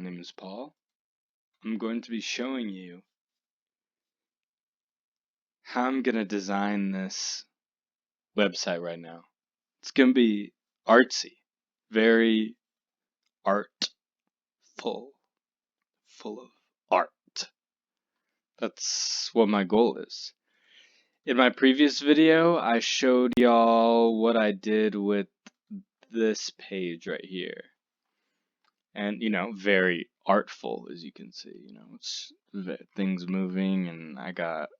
name is Paul. I'm going to be showing you how I'm going to design this website right now. It's going to be artsy, very artful, full of art. That's what my goal is. In my previous video, I showed y'all what I did with this page right here. And, very artful, as you can see. It's things moving, and I got,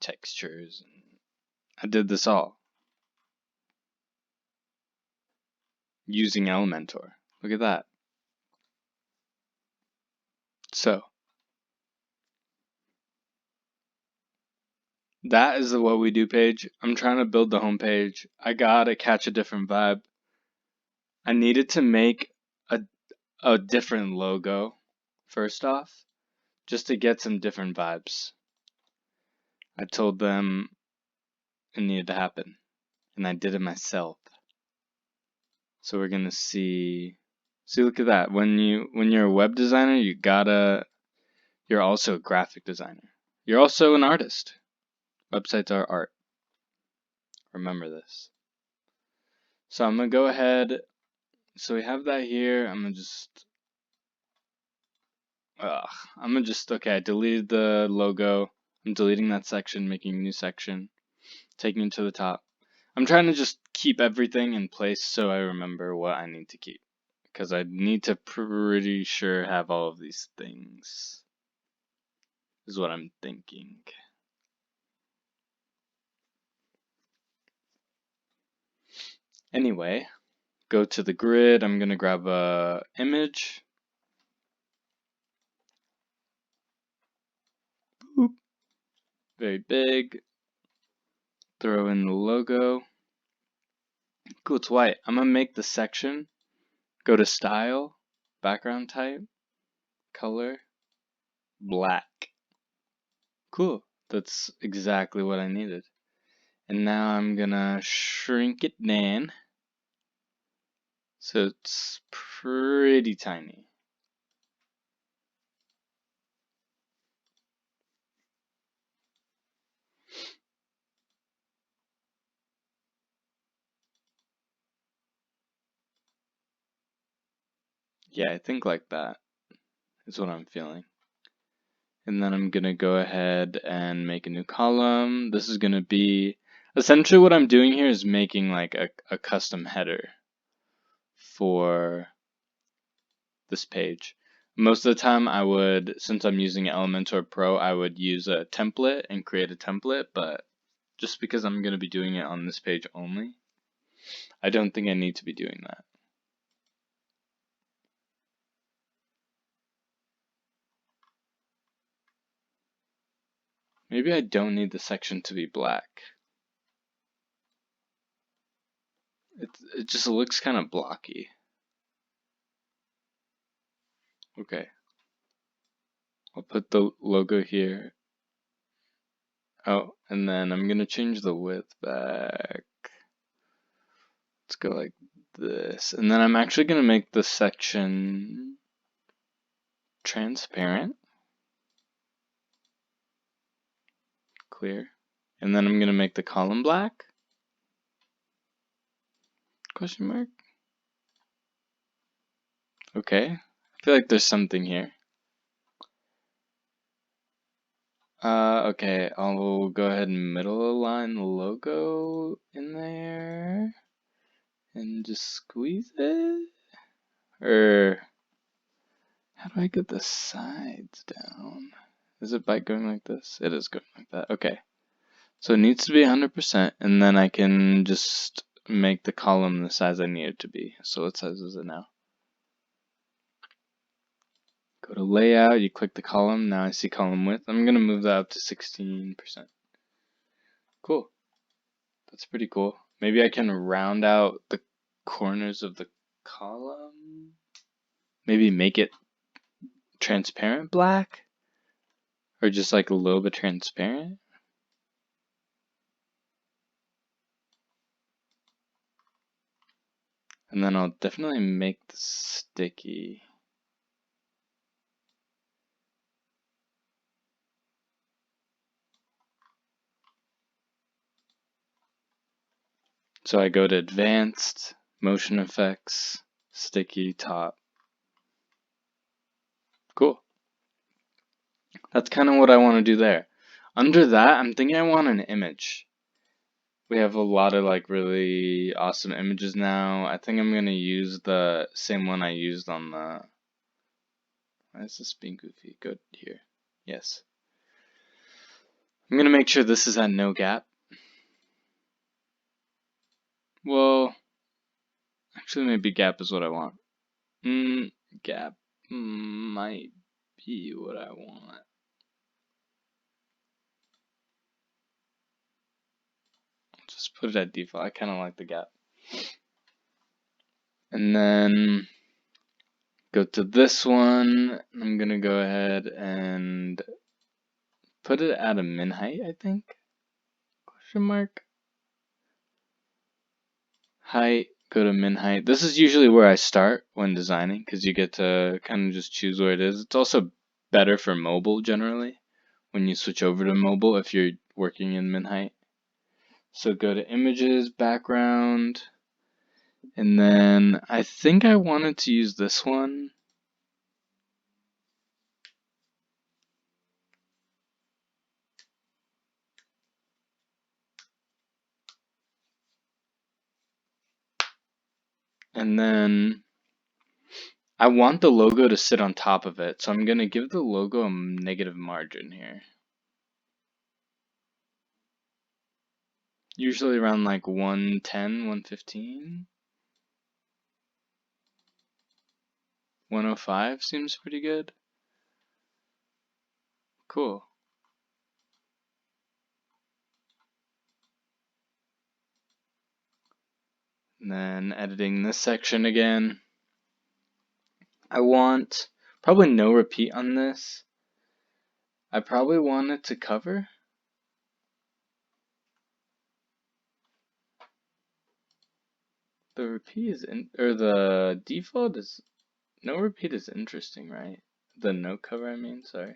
textures, and I did this all using Elementor. Look at that. So, that is the What We Do page. I'm trying to build the home page. I gotta catch a different vibe. I needed to make a different logo, first off, just to get some different vibes. I told them it needed to happen, and I did it myself. So we're gonna see, look at that. When you're a web designer, you're also a graphic designer. You're also an artist. Websites are art. Remember this. So I'm gonna go ahead. So we have that here. Okay, I deleted the logo. I'm deleting that section, making a new section, taking it to the top. I'm trying to just keep everything in place so I remember what I need to keep, because I need to pretty sure have all of these things, is what I'm thinking. Anyway, go to the grid. I'm gonna grab a image. Boop. Very big. Throw in the logo. Cool, it's white. I'm gonna make the section. Go to style, background type, color, black. Cool, that's exactly what I needed. And now I'm gonna shrink it down so it's pretty tiny. Yeah, I think like that is what I'm feeling. And then I'm gonna go ahead and make a new column. This is gonna be, essentially what I'm doing here is making like a custom header for this page. Most of the time I would, since I'm using Elementor Pro, I would use a template and create a template, but just because I'm gonna be doing it on this page only, I don't think I need to be doing that. Maybe I don't need the section to be black. It just looks kind of blocky. Okay. I'll put the logo here. Oh, and then I'm gonna change the width back. Let's go like this. And then I'm actually gonna make the section transparent. Clear. And then I'm gonna make the column black. Question mark. Okay. I feel like there's something here. Okay, I'll go ahead and middle align the logo in there and just squeeze it. Or how do I get the sides down? Is it by going like this? It is going like that. Okay. So it needs to be 100%, and then I can just make the column the size I need it to be. So what size is it now? Go to layout, you click the column. Now I see column width. I'm going to move that up to 16%. Cool. That's pretty cool. Maybe I can round out the corners of the column. Maybe make it transparent black, or just like a little bit transparent. And then I'll definitely make the sticky. So I go to advanced, motion effects, sticky top. Cool. That's kind of what I want to do there. Under that, I'm thinking I want an image. We have a lot of like really awesome images now. I think I'm going to use the same one I used on the... Why is this being goofy? Go here. Yes. I'm going to make sure this is at no gap. Well, actually maybe gap is what I want. Gap might be what I want. Just put it at default. I kind of like the gap. And then go to this one. I'm going to go ahead and put it at a min height, I think. Question mark. Height, go to min height. This is usually where I start when designing because you get to kind of just choose where it is. It's also better for mobile generally when you switch over to mobile if you're working in min height. So go to images, background, and then I think I wanted to use this one. And then I want the logo to sit on top of it, so I'm going to give the logo a negative margin here. Usually around like 110, 115. 105 seems pretty good. Cool. And then editing this section again. I want probably no repeat on this. I probably want it to cover. The repeat is or the default is no repeat is interesting, right? The no cover, I mean, sorry.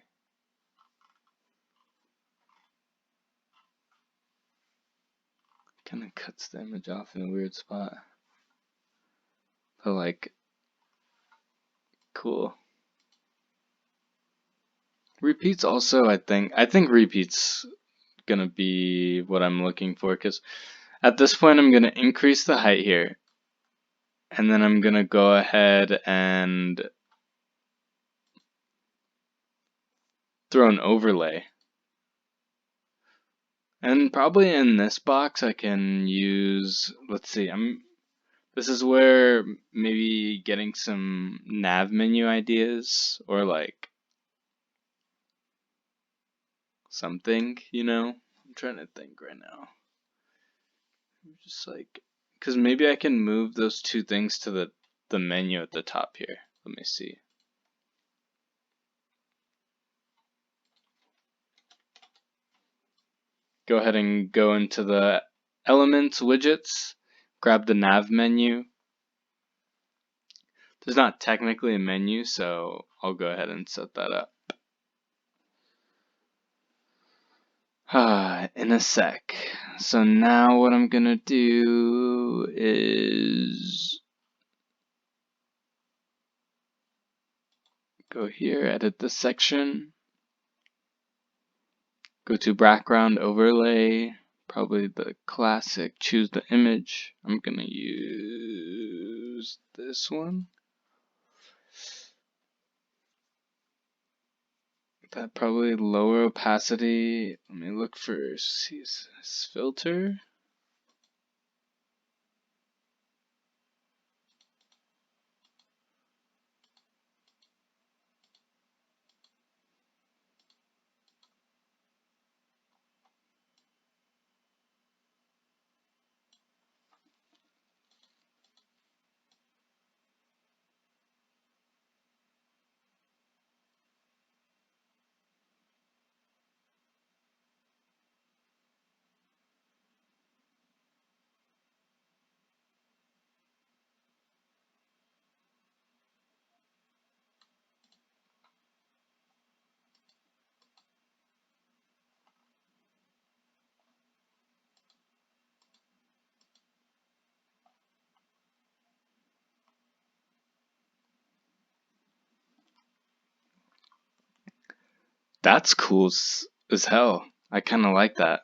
Kind of cuts the image off in a weird spot. But like, cool. Repeats also, I think repeats gonna be what I'm looking for because at this point I'm gonna increase the height here. And then I'm gonna go ahead and throw an overlay. And probably in this box I can use, let's see, this is where maybe getting some nav menu ideas or like something, you know? I'm trying to think right now. Just like, because maybe I can move those two things to the menu at the top here. Let me see. Go ahead and go into the Elements widgets, grab the nav menu. There's not technically a menu, so I'll go ahead and set that up. In a sec. So now what I'm gonna do is go here, edit this section, go to background overlay, probably the classic, choose the image. I'm gonna use this one. That probably lower opacity. Let me look for CSS filter. That's cool as hell. I kind of like that.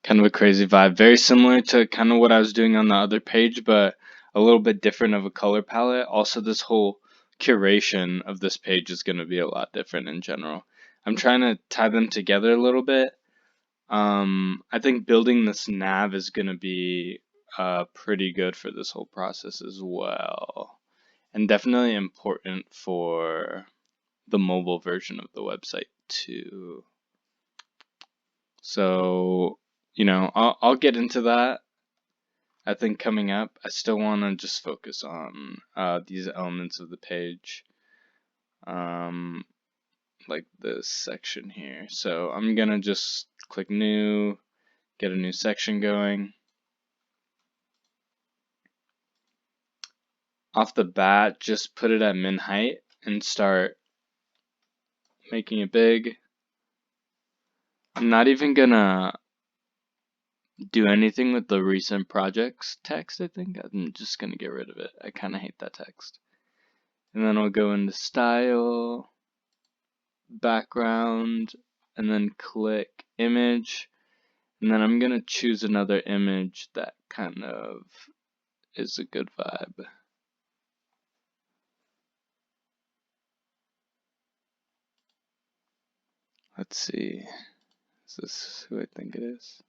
Kind of a crazy vibe. Very similar to kind of what I was doing on the other page, but a little bit different of a color palette. Also, this whole curation of this page is going to be a lot different in general. I'm trying to tie them together a little bit. I think building this nav is going to be pretty good for this whole process as well. And definitely important for the mobile version of the website too. So, I'll get into that. I think coming up, I still want to just focus on these elements of the page, like this section here. So I'm gonna just click new, get a new section going. Off the bat, just put it at min height and start making it big. I'm not even gonna do anything with the recent projects text, I think. I'm just gonna get rid of it. I kind of hate that text. And then I'll go into style, background, and then click image. And then I'm gonna choose another image that kind of is a good vibe. Let's see. Is this who I think it is?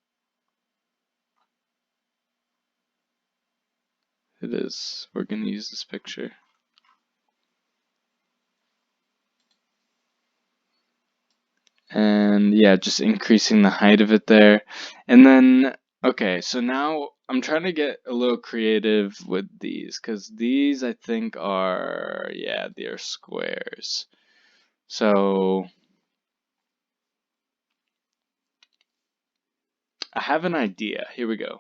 It is. We're gonna use this picture. And yeah, just increasing the height of it there. And then, okay, so now I'm trying to get a little creative with these, because these I think are, yeah, they are squares. So I have an idea. Here we go.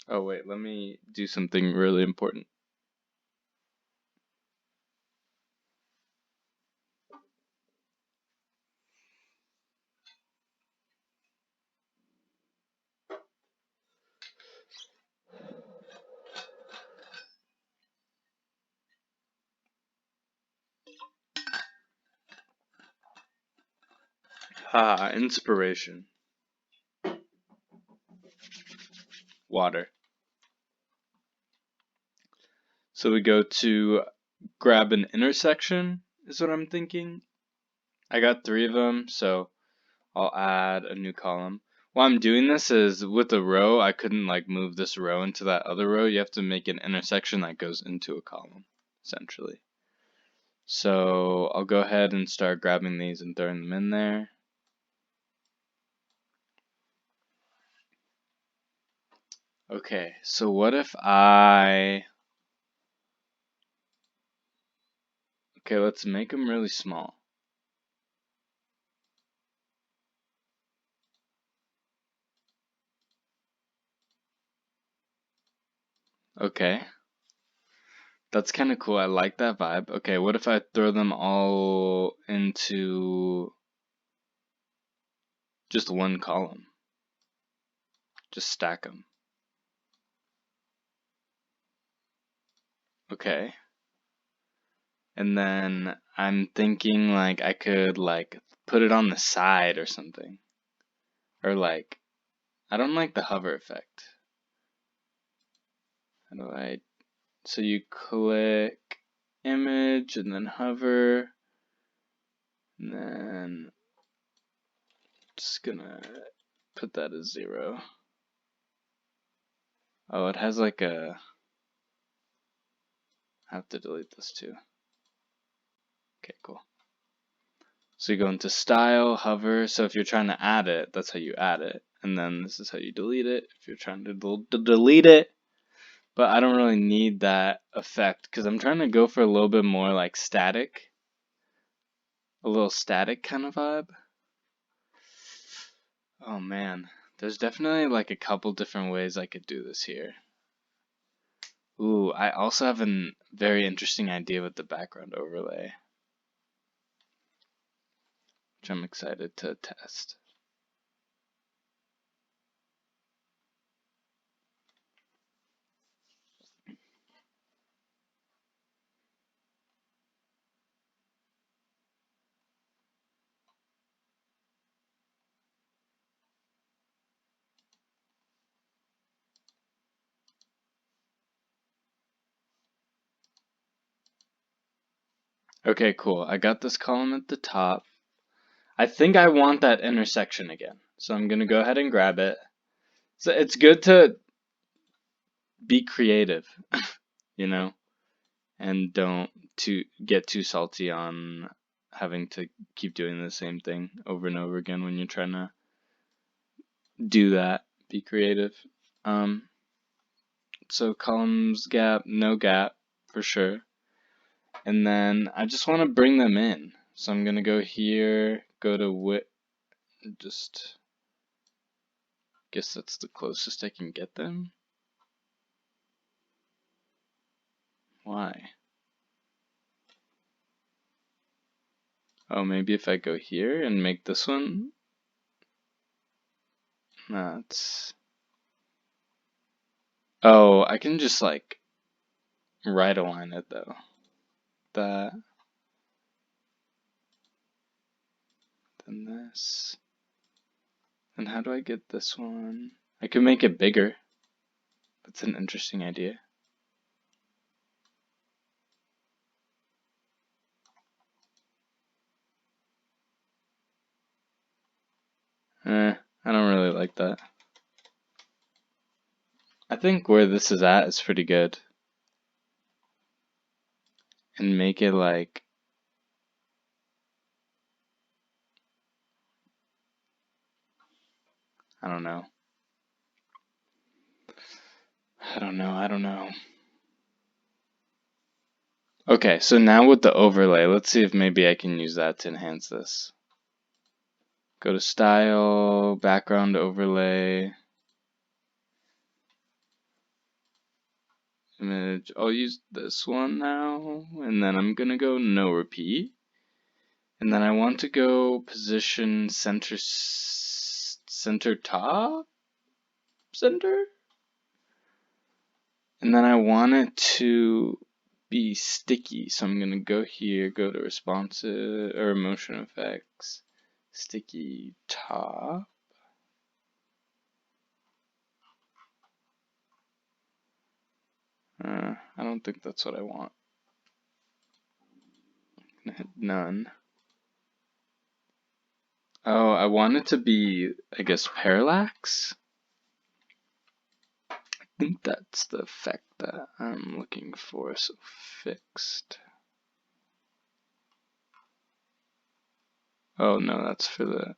Oh wait, let me do something really important. Inspiration. Water. So we go to grab an intersection, is what I'm thinking. I got 3 of them, so I'll add a new column. While I'm doing this is with a row, I couldn't like move this row into that other row. You have to make an intersection that goes into a column, essentially. So I'll go ahead and start grabbing these and throwing them in there. Okay, so what if okay, let's make them really small. Okay. That's kind of cool. I like that vibe. Okay, what if I throw them all into just one column? Just stack them. Okay. And then I'm thinking like I could like put it on the side or something. Or like, I don't like the hover effect. How do I? So you click image and then hover. And then just gonna put that as 0. Oh, it has like a, I have to delete this too. Okay, cool. So you go into style, hover. So if you're trying to add it, that's how you add it. And then this is how you delete it if you're trying to delete it. But I don't really need that effect because I'm trying to go for a little bit more like static. A little static kind of vibe. Oh man, there's definitely like a couple different ways I could do this here. Ooh, I also have a very interesting idea with the background overlay, which I'm excited to test. Okay, cool. I got this column at the top. I think I want that intersection again. So I'm gonna go ahead and grab it. So it's good to be creative, you know, and don't get too salty on having to keep doing the same thing over and over again when you're trying to do that. Be creative. Um, so columns gap, no gap for sure. And then I just want to bring them in. So I'm gonna go here, go to width, just guess that's the closest I can get them. Why? Oh, maybe if I go here and make this one, that's. Oh, I can just like right align it though. That, then this. And how do I get this one? I could make it bigger. That's an interesting idea. I don't really like that. I think where this is at is pretty good. And make it like, I don't know. I don't know. Okay, so now with the overlay, let's see if maybe I can use that to enhance this. Go to Style, Background Overlay, Image. I'll use this one now, and then I'm gonna go No Repeat. And then I want to go Position Center, Center Top? Center? And then I want it to be sticky, so I'm gonna go here, go to Responsive, or Motion Effects, Sticky Top. I don't think that's what I want. I'm gonna hit none. Oh, I want it to be, I guess, parallax? I think that's the effect that I'm looking for, so fixed. Oh no, that's for the,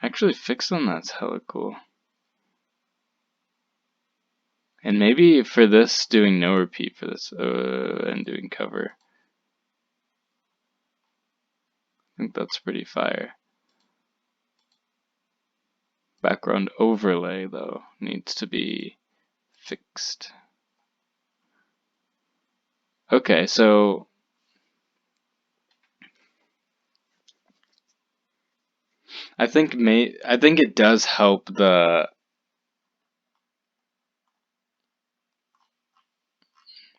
actually fixed on that's hella cool. And maybe for this, doing no repeat for this, and doing cover. I think that's pretty fire. Background overlay, though, needs to be fixed. Okay, so I think it does help the,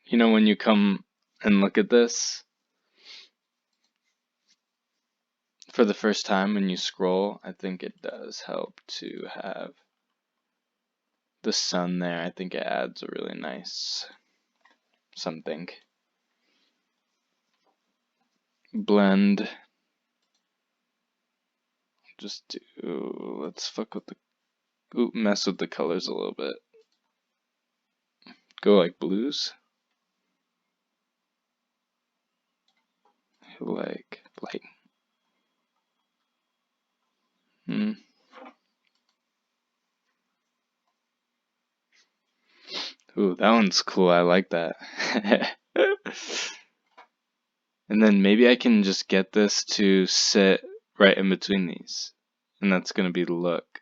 you know, when you come and look at this for the first time when you scroll, I think it does help to have the sun there. I think it adds a really nice something. Blend. Just do, let's fuck with the, mess with the colors a little bit. Go like blues. Like light. Ooh, that one's cool. I like that. And then maybe I can just get this to sit right in between these. And that's going to be the look.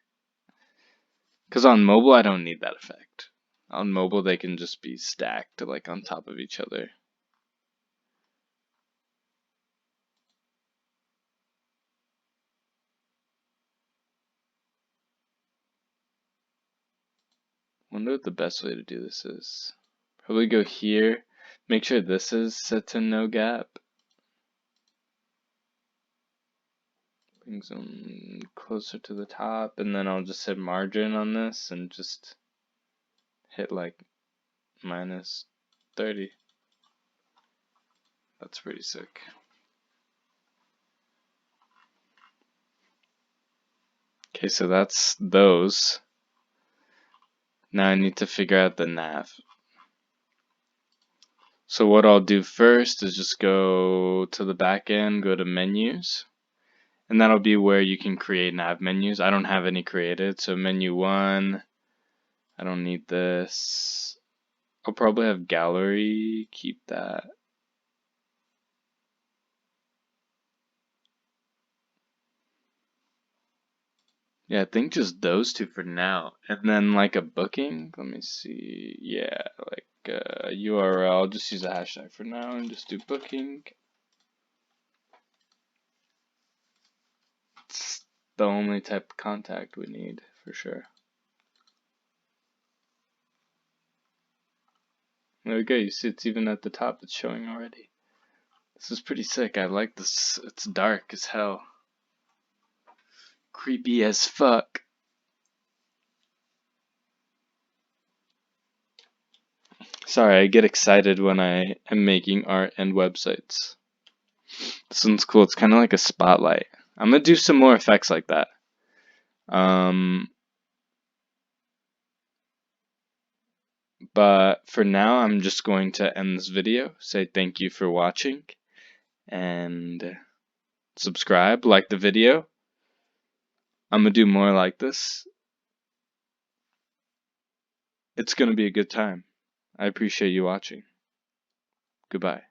Because on mobile, I don't need that effect. On mobile, they can just be stacked like on top of each other. Wonder what the best way to do this is. Probably go here. Make sure this is set to no gap. Brings them closer to the top, and then I'll just hit margin on this and just hit like -30. That's pretty sick. Okay, so that's those. Now I need to figure out the nav. So what I'll do first is just go to the back end, go to menus, and that'll be where you can create nav menus. I don't have any created, so menu 1, I don't need this. I'll probably have gallery, keep that. Yeah, I think just those two for now. And then like a booking, let me see. Yeah, like URL, I'll just use a hashtag for now and just do booking. It's the only type of contact we need for sure. There we go, you see it's even at the top, it's showing already. This is pretty sick, I like this. It's dark as hell. Creepy as fuck. Sorry, I get excited when I am making art and websites. This one's cool. It's kind of like a spotlight. I'm gonna do some more effects like that. But for now, I'm just going to end this video. Say thank you for watching and subscribe, like the video. I'm gonna do more like this. It's gonna be a good time. I appreciate you watching. Goodbye.